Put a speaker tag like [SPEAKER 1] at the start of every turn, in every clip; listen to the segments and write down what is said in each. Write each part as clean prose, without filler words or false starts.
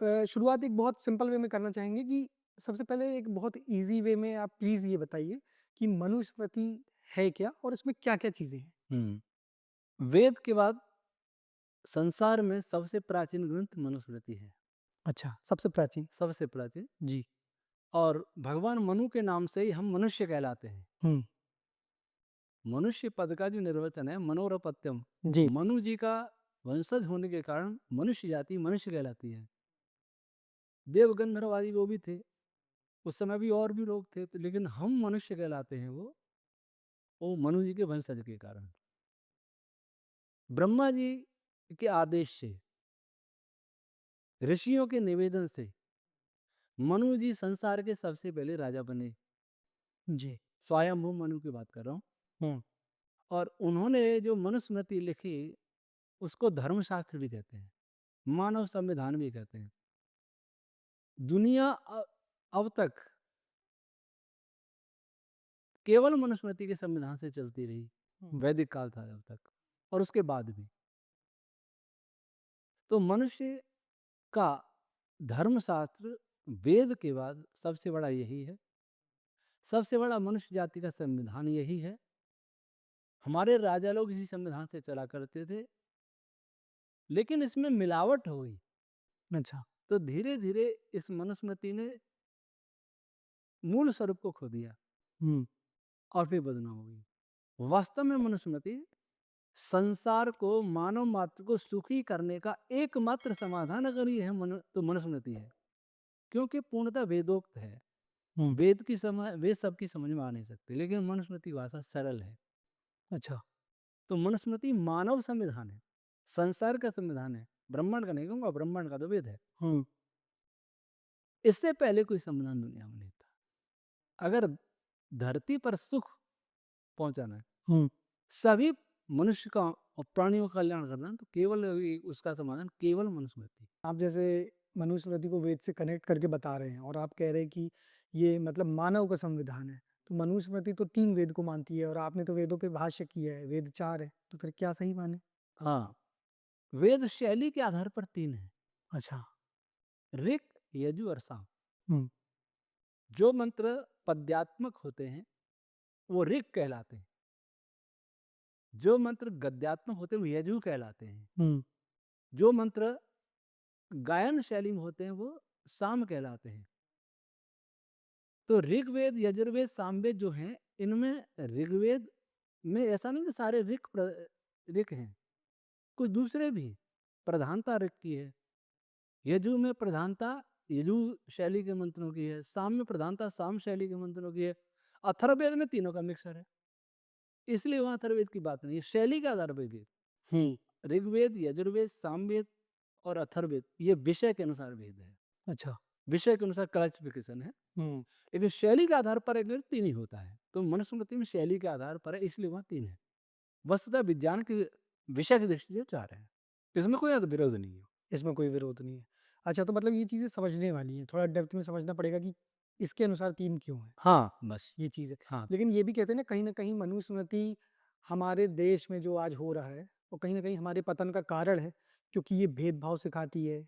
[SPEAKER 1] शुरुआत एक बहुत सिंपल वे में करना चाहेंगे कि सबसे पहले एक बहुत ईज़ी वे में आप प्लीज़ ये बताइए कि मनुस्मृति है क्या और इसमें क्या-क्या चीज़ें हैं?
[SPEAKER 2] वेद के बाद संसार में सबसे प्राचीन ग्रंथ मनुस्मृति है।
[SPEAKER 1] अच्छा, सबसे प्राचीन।
[SPEAKER 2] सबसे प्राचीन।
[SPEAKER 1] जी।
[SPEAKER 2] और भगवान मनु के नाम से ही हम मनुष्य कहलाते हैं।
[SPEAKER 1] हुँ,
[SPEAKER 2] मनुष्य पद का जो निर्वचन है मनोरपत्यम।
[SPEAKER 1] जी।
[SPEAKER 2] मनु जी का वंशज होने के कारण मनुष्य जाति मनुष्य कहलाती है। देव गंधर्व आदि वो भी थे, उस समय भी और भी लोग थे, लेकिन हम मनुष्य कहलाते हैं वो मनु जी के वंशज के कारण। ब्रह्मा जी के आदेश से, ऋषियों के निवेदन से मनु जी संसार के सबसे पहले राजा बने।
[SPEAKER 1] जी।
[SPEAKER 2] स्वयंभू मनु की बात कर रहा हूँ।
[SPEAKER 1] हुँ,
[SPEAKER 2] और उन्होंने जो मनुस्मृति लिखी उसको धर्मशास्त्र भी कहते हैं, मानव संविधान भी कहते हैं। दुनिया अब तक केवल मनुस्मृति के संविधान से चलती रही।
[SPEAKER 1] हुँ।
[SPEAKER 2] वैदिक काल था जब तक, और उसके बाद भी। तो मनुष्य का धर्मशास्त्र वेद के बाद सबसे बड़ा यही है। सबसे बड़ा मनुष्य जाति का संविधान यही है। हमारे राजा लोग इसी संविधान से चला करते थे, लेकिन इसमें मिलावट हो गई।
[SPEAKER 1] अच्छा।
[SPEAKER 2] तो धीरे धीरे इस मनुस्मृति ने मूल स्वरूप को खो दिया
[SPEAKER 1] हुँ,
[SPEAKER 2] और फिर बदनाम हो गई। वास्तव में मनुस्मृति संसार को, मानव मात्र को सुखी करने का एकमात्र समाधान अगर ये है तो मनुस्मृति है, क्योंकि पूर्णतः वेदोक्त है।
[SPEAKER 1] हुँ।
[SPEAKER 2] वेद सबकी समझ में आ नहीं सकते, लेकिन मनुस्मृति भाषा सरल है।
[SPEAKER 1] अच्छा।
[SPEAKER 2] तो मनुस्मृति मानव संविधान है, संसार का संविधान है। ब्रह्मांड का नहीं कहूंगा, ब्रह्मांड का तो वेद है।
[SPEAKER 1] हुँ,
[SPEAKER 2] इससे पहले कोई संविधान दुनिया में नहीं था। अगर धरती पर सुख पहुंचाना है,
[SPEAKER 1] हुँ।
[SPEAKER 2] सभी मनुष्य का और प्राणियों का कल्याण करना है, तो केवल उसका समाधान केवल मनुस्मृति।
[SPEAKER 1] आप जैसे मनुस्मृति को वेद से कनेक्ट करके बता रहे हैं और आप कह रहे हैं कि ये मतलब मानव का संविधान है। तो मनुस्मृति तो 3 वेद को मानती है और आपने तो वेदों पे भाष्य किया है, वेद 4 है। तो फिर क्या सही माने?
[SPEAKER 2] हाँ, वेद शैली के आधार पर तीन है:
[SPEAKER 1] अच्छा।
[SPEAKER 2] ऋक, यजु और साम।
[SPEAKER 1] हुँ,
[SPEAKER 2] जो मंत्र पद्यात्मक होते हैं वो ऋक कहलाते हैं, जो मंत्र गद्यात्मक होते हैं वो यजु कहलाते हैं,
[SPEAKER 1] हुँ।
[SPEAKER 2] जो मंत्र गायन शैली में होते हैं वो साम कहलाते हैं। तो ऋग्वेद, यजुर्वेद, सामवेद जो हैं, इनमें ऋग्वेद में ऐसा नहीं कि सारे ऋक हैं, कुछ दूसरे भी। प्रधानता ऋक की है। यजु में प्रधानता यजु शैली के मंत्रों की है, साम में प्रधानता साम शैली के मंत्रों की है। अथर्ववेद में तीनों का मिक्सर है, इसलिए वहां अथर्ववेद की बात नहीं है। शैली के आधार पर वेद,
[SPEAKER 1] हुँ।
[SPEAKER 2] ऋग्वेद, यजुर्वेद, सामवेद और अथर्ववेद, ये विषय के अनुसार वेद है।
[SPEAKER 1] अच्छा।
[SPEAKER 2] विषय के अनुसार क्लासिफिकेशन है,
[SPEAKER 1] हुँ।
[SPEAKER 2] लेकिन शैली के आधार पर अगर तीन ही होता है। तो मनुस्मृति में शैली के आधार पर है, इसलिए वहाँ तीन है। वस्तुतः विज्ञान के विषय की दृष्टि से चार है। इसमें कोई विरोध नहीं है।
[SPEAKER 1] इसमें कोई विरोध नहीं है। अच्छा, तो मतलब ये चीज़ें समझने वाली हैं, थोड़ा डेप्थ में समझना पड़ेगा कि इसके अनुसार 3 क्यों हैं,
[SPEAKER 2] हाँ, बस।
[SPEAKER 1] ये चीज़ है।
[SPEAKER 2] हाँ।
[SPEAKER 1] लेकिन ये भी कहते हैं ना कहीं न कहीं मनुस्मृति हमारे देश में जो आज हो रहा है, वो कहीं न कहीं हमारे पतन का कारण है, क्योंकि ये भेदभाव सिखाती है,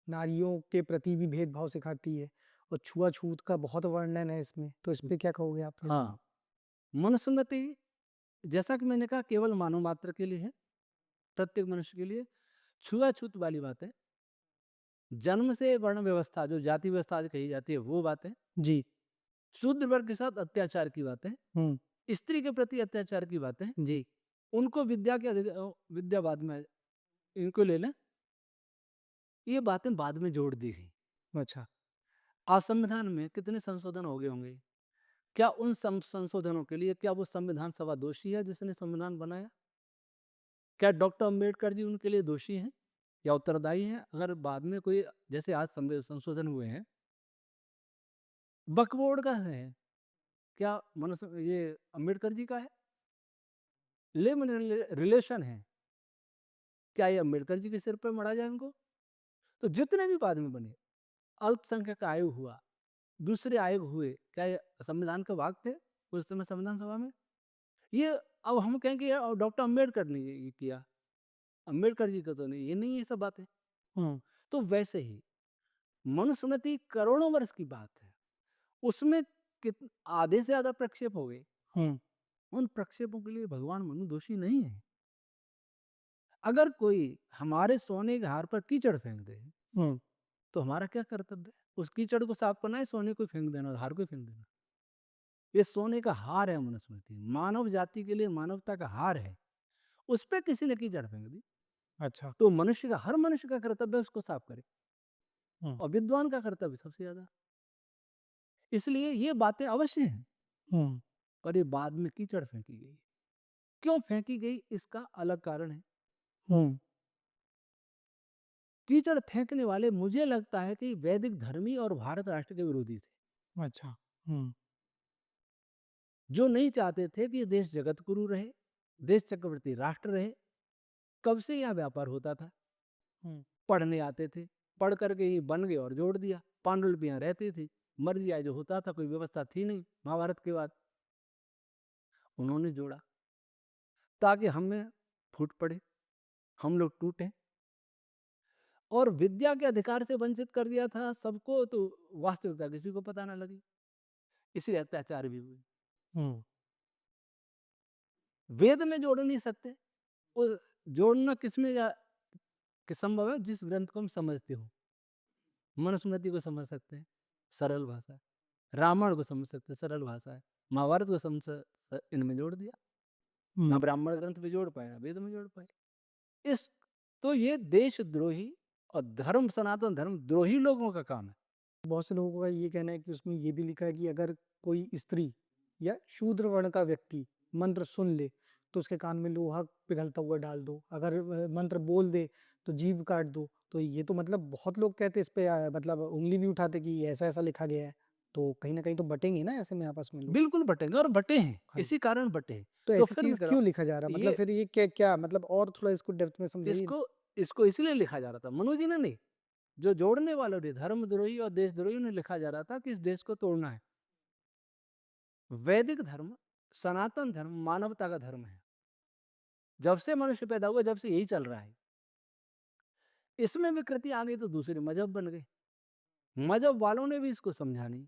[SPEAKER 1] नारियों के प्रति भी भेदभाव सिखाती है और छुआ-छूत का बहुत वर्णन है इसमें, तो इस पे क्या कहोगे आप फिर?
[SPEAKER 2] हाँ, मनुस्मृति जैसा कि मैंने कहा केवल मानव मात्र के लिए है, प्रत्येक मनुष्य के लिए। छुआछूत वाली बात है, जन्म से वर्ण व्यवस्था जो जाति व्यवस्था आज कही जाती है वो बातें,
[SPEAKER 1] जी।
[SPEAKER 2] शूद्र वर्ग के साथ अत्याचार की बातें,
[SPEAKER 1] हुँ।
[SPEAKER 2] स्त्री के प्रति अत्याचार की बातें,
[SPEAKER 1] जी।
[SPEAKER 2] उनको विद्या बाद में इनको ले लें, ये बातें बाद में जोड़ दी गई।
[SPEAKER 1] अच्छा।
[SPEAKER 2] आज संविधान में कितने संशोधन हो गए होंगे? क्या उन संशोधनों के लिए क्या वो संविधान सभा दोषी है जिसने संविधान बनाया? क्या डॉक्टर अंबेडकर जी उनके लिए दोषी हैं या उत्तरदायी हैं? अगर बाद में कोई, जैसे आज संशोधन हुए हैं, वक्फ बोर्ड का है, क्या मनुष्य ये अंबेडकर जी का है? लिव रिलेशन है, क्या ये अंबेडकर जी के सिर पर मढ़ा जाए उनको? तो जितने भी बाद में बने, अल्पसंख्यक आयोग हुआ, दूसरे आयोग हुए, क्या ये संविधान के भाग थे उस समय संविधान सभा में? ये अब हम कहेंगे डॉक्टर अंबेडकर ने ये किया, अंबेडकर जी का तो नहीं, ये नहीं है सब बातें।
[SPEAKER 1] हुँ।
[SPEAKER 2] तो वैसे ही मनुस्मृति करोड़ों वर्ष की बात है, उसमें आधे से ज्यादा प्रक्षेप हो गए। उन प्रक्षेपों के लिए भगवान मनु दोषी नहीं है। अगर कोई हमारे सोने के हार पर कीचड़ फेंक दे तो हमारा क्या कर्तव्य है? उस कीचड़ को साफ करना है, सोने को फेंक देना, हार को फेंक देना। ये सोने का हार है मनुस्मृति, मानव जाति के लिए मानवता का हार है। उस पर किसी ने कीचड़ फेंक दी
[SPEAKER 1] अच्छा।
[SPEAKER 2] तो मनुष्य का, हर मनुष्य का कर्तव्य है उसको साफ करे, और विद्वान का कर्तव्य सबसे ज्यादा। इसलिए ये बातें अवश्य हैं, पर ये बाद में कीचड़ फेंकी गई। क्यों फेंकी गई इसका अलग कारण है। कीचड़ फेंकने वाले मुझे लगता है कि वैदिक धर्मी और भारत राष्ट्र के विरोधी थे।
[SPEAKER 1] अच्छा।
[SPEAKER 2] जो नहीं चाहते थे कि देश जगत गुरु रहे, देश चक्रवर्ती राष्ट्र रहे। कब से यह व्यापार होता था, पढ़ने आते थे, पढ़ करके ही बन गए और जोड़ दिया। पांडुलिपियां रहती थी, मर्जी आए जो होता था, कोई व्यवस्था थी नहीं महाभारत के बाद। उन्होंने जोड़ा ताकि हमें फूट पड़े, हम लोग टूटे, और विद्या के अधिकार से वंचित कर दिया था सबको, तो वास्तविकता किसी को पता ना लगी, इसलिए अत्याचार भी हुए। वेद में जोड़ नहीं सकते, वो जोड़ना किसमें संभव है? जिस ग्रंथ को हम समझते हो। मनुस्मृति को समझ सकते हैं, सरल भाषा है। रामायण को समझ सकते हैं, सरल भाषा है। महाभारत को समझ, इनमें जोड़ दिया। ना ब्राह्मण ग्रंथ में जोड़ पाए, ना वेद में जोड़ पाए। इस तो ये देशद्रोही और धर्म, सनातन धर्म द्रोही लोगों का काम है।
[SPEAKER 1] बहुत से लोगों का ये कहना है कि उसमें ये भी लिखा है कि अगर कोई स्त्री या शूद्र वर्ण का व्यक्ति मंत्र सुन ले तो उसके कान में लोहा पिघलता हुआ डाल दो, अगर मंत्र बोल दे तो जीभ काट दो। तो ये तो मतलब बहुत लोग कहते इस पे मतलब उंगली भी उठाते कि ऐसा ऐसा लिखा गया है। तो कहीं ना कहीं तो बटेंगे ना ऐसे में आपस में लोग।
[SPEAKER 2] बिल्कुल बटेंगे, और बटे हैं,
[SPEAKER 1] हाँ जी।
[SPEAKER 2] इसी कारण बटे हैं।
[SPEAKER 1] तो
[SPEAKER 2] तो
[SPEAKER 1] ऐसी
[SPEAKER 2] फिर मैं
[SPEAKER 1] चीज
[SPEAKER 2] कह रहा
[SPEAKER 1] क्यों
[SPEAKER 2] हूं,
[SPEAKER 1] लिखा जा रहा है, मतलब
[SPEAKER 2] ये
[SPEAKER 1] फिर ये क्या क्या मतलब, और थोड़ा इसको डेप्थ में समझाइए।
[SPEAKER 2] इसको इसलिए लिखा जा रहा था, मनु जी ने नहीं, जो जोड़ने वालों ने, धर्मद्रोही और देशद्रोही ने लिखा जा रहा था कि इस देश को तोड़ना है। वैदिक धर्म, सनातन धर्म मानवता का धर्म है। जब से मनुष्य पैदा हुआ, जब से यही चल रहा है। इसमें विकृति आ गई तो दूसरे मजहब बन गए। मजहब वालों ने भी इसको समझा नहीं,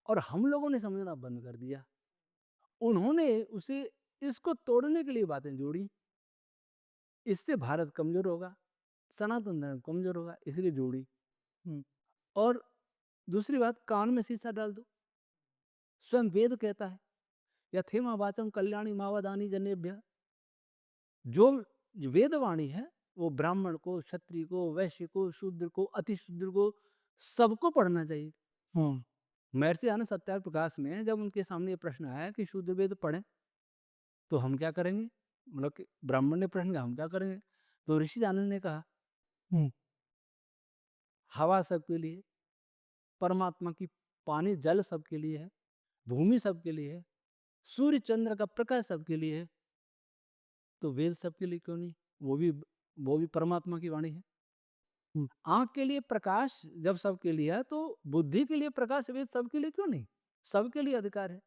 [SPEAKER 2] और हम लोगों ने समझना बंद कर दिया। उन्होंने उसे, इसको तोड़ने के लिए बातें जोड़ी। इससे भारत कमजोर होगा, सनातन धर्म कमजोर होगा, इसलिए जोड़ी। और दूसरी बात, कान में शीशा डाल दो। स्वयं वेद कहता है, यथेमा वाचम कल्याणी मावदानी जनेभ्य। जो वेदवाणी है वो ब्राह्मण को, क्षत्रिय को, वैश्य को, शूद्र को, अति शूद्र को, सबको पढ़ना चाहिए। महर्षि आनंद सत्याग्रह प्रकाश में जब उनके सामने ये प्रश्न आया कि शूद्र वेद पढ़ें तो हम क्या करेंगे, मतलब कि ब्राह्मण ने प्रश्न किया हम क्या करेंगे, तो ऋषि आनंद ने कहा, हवा सबके लिए, परमात्मा की पानी जल सबके लिए है, भूमि सबके लिए है, सूर्य चंद्र का प्रकाश सबके लिए है, तो वेद सबके लिए क्यों नहीं? वो भी परमात्मा की वाणी है। आंख के लिए प्रकाश जब सबके लिए है, तो बुद्धि के लिए प्रकाश वेद सबके लिए क्यों नहीं? सबके लिए अधिकार है।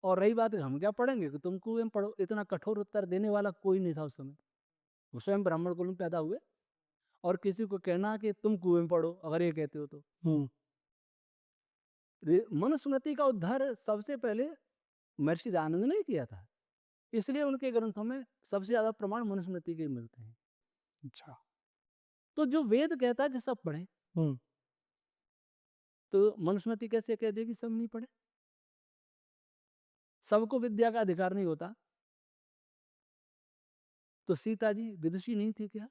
[SPEAKER 2] और रही बात हम क्या पढ़ेंगे कि तुम कुएं में पढ़ो, इतना कठोर उत्तर देने वाला कोई नहीं था उस समय। वो स्वयं ब्राह्मण कुल में पैदा हुए, और किसी को कहना कि तुम कुएं में पढ़ो, अगर ये कहते हो तो। मनुस्मृति का उद्धार सबसे पहले महर्षि दयानंद ने किया था, इसलिए उनके ग्रंथों में सबसे ज्यादा प्रमाण मनुस्मृति के मिलते हैं।
[SPEAKER 1] अच्छा।
[SPEAKER 2] तो जो वेद कहता है कि सब पढ़ें, तो मनुस्मृति कैसे कह देगी सब नहीं पढ़े? सबको विद्या का अधिकार नहीं होता। तो सीता जी विदुषी नहीं थी क्या?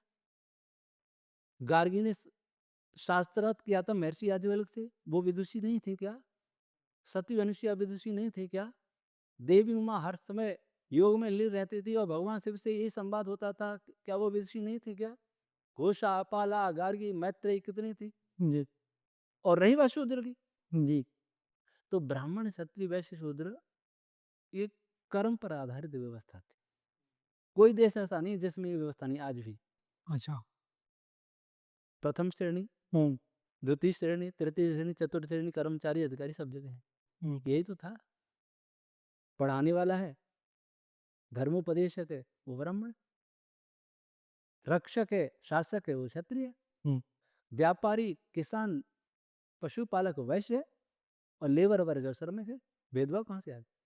[SPEAKER 2] गार्गी ने शास्त्रार्थ किया था महर्षि याज्ञवल्क्य से, वो विदुषी नहीं थी क्या? सती अनुसुईया विदुषी नहीं थी क्या? देवी उमा हर समय योग में लीन रहती थी और भगवान शिव से यही संवाद होता था, क्या वो विदुषी नहीं थी क्या? घोषा, अपाला, गार्गी, मैत्रेयी कितनी थी?
[SPEAKER 1] जी।
[SPEAKER 2] और रही बात शूद्र की,
[SPEAKER 1] जी।
[SPEAKER 2] तो ब्राह्मण, क्षत्रिय, वैश्य, शूद्र ये कर्म पर आधारित व्यवस्था थी। कोई देश ऐसा नहीं जिसमें ये व्यवस्था नहीं आज भी।
[SPEAKER 1] अच्छा।
[SPEAKER 2] प्रथम श्रेणी, द्वितीय श्रेणी, तृतीय श्रेणी, चतुर्थ श्रेणी, कर्मचारी, अधिकारी सब जगह है। यही तो था। पढ़ाने वाला है, धर्मोपदेशक है वो ब्राह्मण, रक्षक है, शासक है वो क्षत्रिय, व्यापारी, किसान, पशुपालक वैश्य और लेबर वर्ग श्रमिक है। भेदभाव कहाँ से आ गया?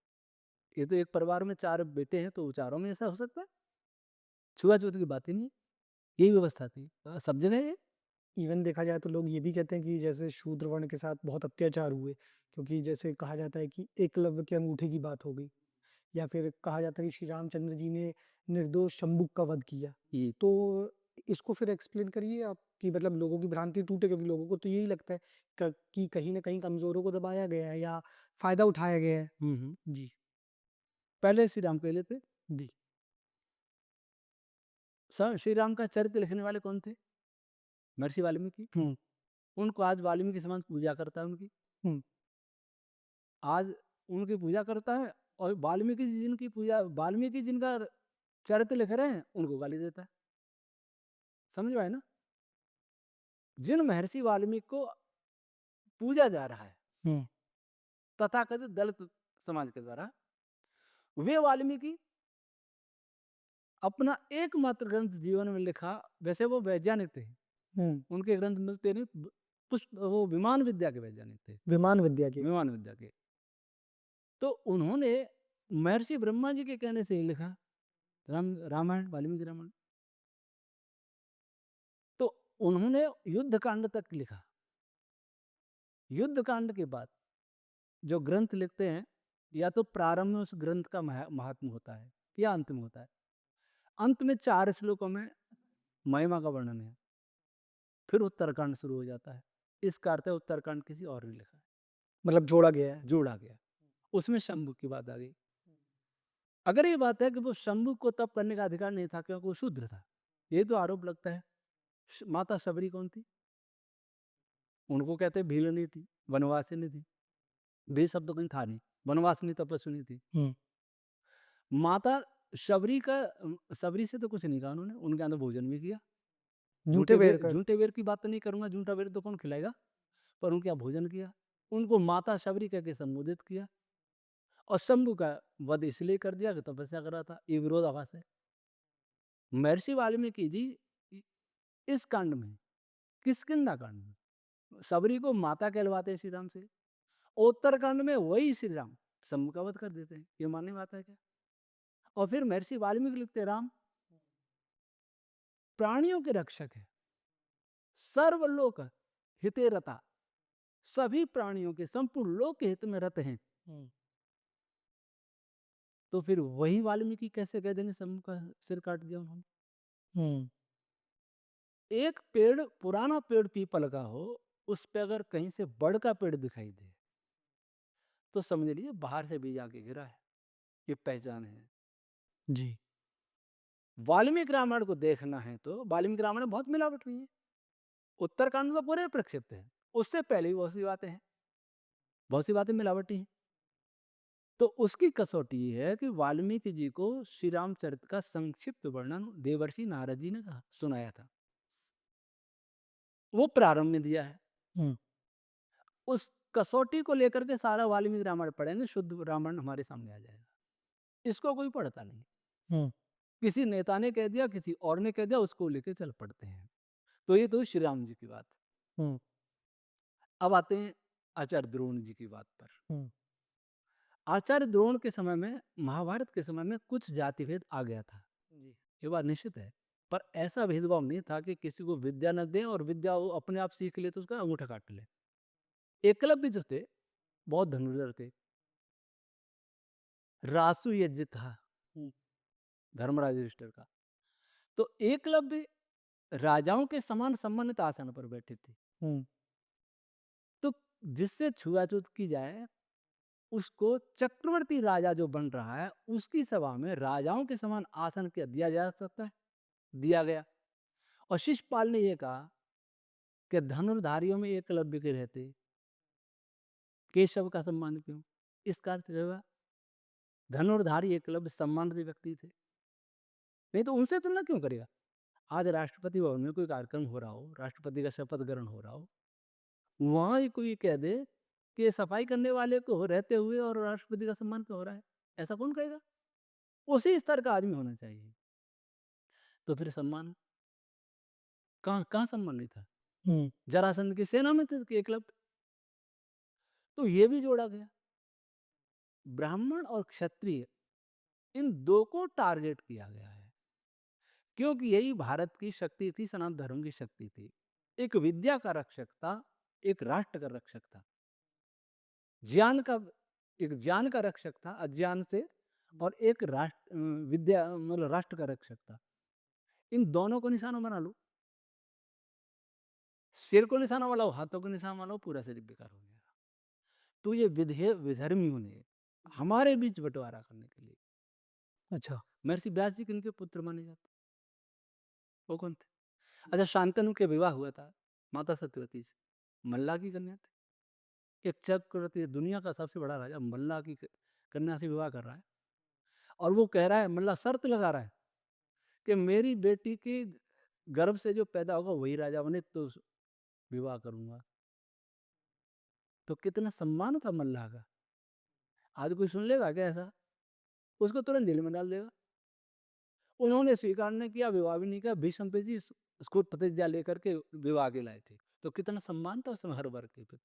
[SPEAKER 2] ये तो एक परिवार में 4 बेटे हैं तो चारों में ऐसा हो सकता है? छुआ-छूत की बात ही नहीं है। यही व्यवस्था थी। सब जगह है ये।
[SPEAKER 1] इवन देखा जाए तो लोग ये भी कहते हैं कि जैसे शूद्र वर्ण के साथ बहुत अत्याचार हुए, क्योंकि जैसे कहा जाता है कि एकलव्य के अंगूठे की बात हो गई, या फिर कहा जाता है कि श्री रामचंद्र जी ने निर्दोष शंबुक का वध किया।
[SPEAKER 2] ये
[SPEAKER 1] तो इसको फिर एक्सप्लेन करिए आप, कि मतलब लोगों की भ्रांति टूटे, क्योंकि लोगों को तो यही लगता है कि कहीं न कहीं कमज़ोरों को दबाया गया है या फ़ायदा उठाया गया है।
[SPEAKER 2] हुँ।
[SPEAKER 1] जी,
[SPEAKER 2] पहले श्री राम पहले थे।
[SPEAKER 1] जी।
[SPEAKER 2] श्री राम का चरित्र लिखने वाले कौन थे? महर्षि वाल्मीकि।
[SPEAKER 1] हुँ,
[SPEAKER 2] उनको आज वाल्मीकि समाज पूजा करता है उनकी।
[SPEAKER 1] हुँ,
[SPEAKER 2] आज उनकी पूजा करता है और वाल्मीकि जिनका चरित्र लिख रहे हैं, उनको गाली देता है। समझ में आया ना? जिन महर्षि वाल्मीकि को पूजा जा रहा है,
[SPEAKER 1] हुँ,
[SPEAKER 2] तथाकथित दलित समाज के द्वारा, वे वाल्मीकि अपना एकमात्र ग्रंथ जीवन में लिखा। वैसे वो वैज्ञानिक थे।
[SPEAKER 1] हुँ।
[SPEAKER 2] उनके ग्रंथ मिलते नहीं। वो विमान विद्या के वैज्ञानिक थे।
[SPEAKER 1] विमान विद्या के।
[SPEAKER 2] विमान विद्या के। तो उन्होंने महर्षि ब्रह्मा जी के कहने से ही लिखा रामायण, वाल्मीकि रामायण। तो उन्होंने युद्ध कांड तक लिखा। युद्ध कांड के बाद जो ग्रंथ लिखते हैं, या तो प्रारंभ में उस ग्रंथ का महात्म होता है या अंत में होता है। अंत में 4 श्लोकों में महिमा का वर्णन है, फिर उत्तरकांड शुरू हो जाता है। इसका अर्थ है उत्तरकांड किसी और ने लिखा है,
[SPEAKER 1] मतलब जोड़ा गया है।
[SPEAKER 2] जोड़ा गया। उसमें शंभु की बात आ गई। अगर ये बात है कि वो शंभु को तप करने का अधिकार नहीं था क्योंकि वो शूद्र था, ये तो आरोप लगता है। माता शबरी कौन थी? उनको कहते भीलनी थी, वनवासिनी थी। भी शब्द कहीं था नहीं, वनवासिनी तपस्विनी थी।
[SPEAKER 1] हुँ।
[SPEAKER 2] माता शबरी का शबरी से तो कुछ नहीं कहा उन्होंने, उनके अंदर भोजन भी किया।
[SPEAKER 1] जूठे बेर कर।
[SPEAKER 2] झूठे बेर की बात तो नहीं करूंगा, झूठा बेर तो कौन खिलाएगा, पर उनके यहाँ भोजन किया। उनको माता शबरी कह के संबोधित किया। और शंभु का वध इसलिए कर दिया कि तपस्या कर रहा था। ये विरोधाभास है। महर्षि वाल्मीकि जी इ- इस कांड में, किष्किंधा कांड में, शबरी को माता कहलवाते हैं श्री राम से। उत्तरकांड में वही श्री राम शंभु का वध कर देते हैं। ये मानने में आता है क्या? और फिर महर्षि वाल्मीकि लिखते हैं, राम प्राणियों के रक्षक है, सर्वलोक हिते रता, सभी प्राणियों के संपूर्ण लोक के हित में रत हैं।
[SPEAKER 1] हुँ।
[SPEAKER 2] तो फिर वही वाल्मीकि कैसे कह देंगे शंभु का सिर काट दिया उन्होंने?
[SPEAKER 1] हुँ।
[SPEAKER 2] एक पेड़, पुराना पेड़ पीपल का हो, उस पे अगर कहीं से बड़ का पेड़ दिखाई दे, तो समझ लीजिए बाहर से बीज आके गिरा है। ये पहचान है।
[SPEAKER 1] जी।
[SPEAKER 2] वाल्मीकि रामायण को देखना है तो वाल्मीकि रामायण में बहुत मिलावट हुई है। उत्तरकांड तो पूरे प्रक्षिप्त है, उससे पहले भी बहुत सी बातें हैं, बहुत सी बातें मिलावटी हैं। तो उसकी कसौटी ये है कि वाल्मीकि जी को श्री रामचरित का संक्षिप्त वर्णन देवर्षि नारद जी ने कहा, सुनाया था। वो प्रारंभ में दिया है।
[SPEAKER 1] हुँ।
[SPEAKER 2] उस कसौटी को लेकर के सारा वाल्मीकि रामायण पढ़ेंगे, शुद्ध रामायण हमारे सामने आ जाएगा। इसको कोई पढ़ता नहीं।
[SPEAKER 1] हुँ।
[SPEAKER 2] किसी नेता ने कह दिया, किसी और ने कह दिया, उसको लेके चल पड़ते हैं। तो ये तो श्री राम जी की बात।
[SPEAKER 1] हुँ।
[SPEAKER 2] अब आते हैं आचार्य द्रोण जी की बात पर।
[SPEAKER 1] हुँ।
[SPEAKER 2] आचार्य द्रोण के समय में, महाभारत के समय में कुछ जाति भेद आ गया था,
[SPEAKER 1] जी।
[SPEAKER 2] ये बात निश्चित है। पर ऐसा भेदभाव नहीं था कि किसी को विद्या न दें और विद्या वो अपने आप सीख ले तो उसका अंगूठा काट ले। एकलव्य जो थे, बहुत धनुर्धर थे। रासु यज्ञ था
[SPEAKER 1] हुँ।
[SPEAKER 2] धर्मराज युधिष्ठिर का। तो एकलव्य राजाओं के समान सम्मानित आसन पर बैठे थे।
[SPEAKER 1] हुँ।
[SPEAKER 2] तो जिससे छुआछूत की जाए, उसको चक्रवर्ती राजा जो बन रहा है, उसकी सभा में राजाओं के समान आसन क्या दिया जा सकता है? दिया गया। और शिशुपाल ने यह कहा कि धनुर्धारियों में एकलव्य के रहते केशव का सम्मान क्यों? इसका अर्थ जो है, धनुर्धारी एकलव्य सम्मानित व्यक्ति थे, नहीं तो उनसे तुलना क्यों करेगा? आज राष्ट्रपति भवन में कोई कार्यक्रम हो रहा हो, राष्ट्रपति का शपथ ग्रहण हो रहा हो, वहां ही कोई कह दे कि ये सफाई करने वाले को रहते हुए और राष्ट्रपति का सम्मान क्यों हो रहा है, ऐसा कौन कहेगा? उसी स्तर का आदमी होना चाहिए। तो फिर सम्मान कहाँ कहाँ सम्मान नहीं था?
[SPEAKER 1] हुँ।
[SPEAKER 2] जरासंध की सेना में थे एकलव्य। तो ये भी जोड़ा गया। ब्राह्मण और क्षत्रिय इन दो को टारगेट किया गया है, क्योंकि यही भारत की शक्ति थी, सनातन धर्म की शक्ति थी। एक विद्या का रक्षक था, एक राष्ट्र का रक्षक था। ज्ञान का एक ज्ञान का रक्षक था अज्ञान से, और एक राष्ट्र विद्या मतलब राष्ट्र का रक्षक था। इन दोनों को निशाना बना लो, सिर को निशाना बनाओ, हाथों को निशाना बनाओ, पूरा शरीर बेकार हो जाएगा। तो ये विधर्मियों ने हमारे बीच बंटवारा करने के लिए,
[SPEAKER 1] अच्छा।
[SPEAKER 2] महर्षि व्यास जी किनके पुत्र माने जाते, वो कौन थे? अच्छा, शांतनु के विवाह हुआ था माता सत्यवती से, मल्ला की कन्या थी। एक चक्रवर्ती, दुनिया का सबसे बड़ा राजा मल्ला की कन्या से विवाह कर रहा है, और वो कह रहा है, मल्ला शर्त लगा रहा है कि मेरी बेटी के गर्भ से जो पैदा होगा वही राजा बने तो विवाह करूंगा। तो कितना सम्मान था मल्ला का। आज कोई सुन लेगा क्या ऐसा? उसको तुरंत जेल में डाल देगा। उन्होंने स्वीकार नहीं किया, विवाह भी नहीं किया। भीष्म पे जी उसको प्रतिज्ञा लेकर के विवाह के लाए थे। तो कितना सम्मान था उसमें हर वर्ग के प्रति।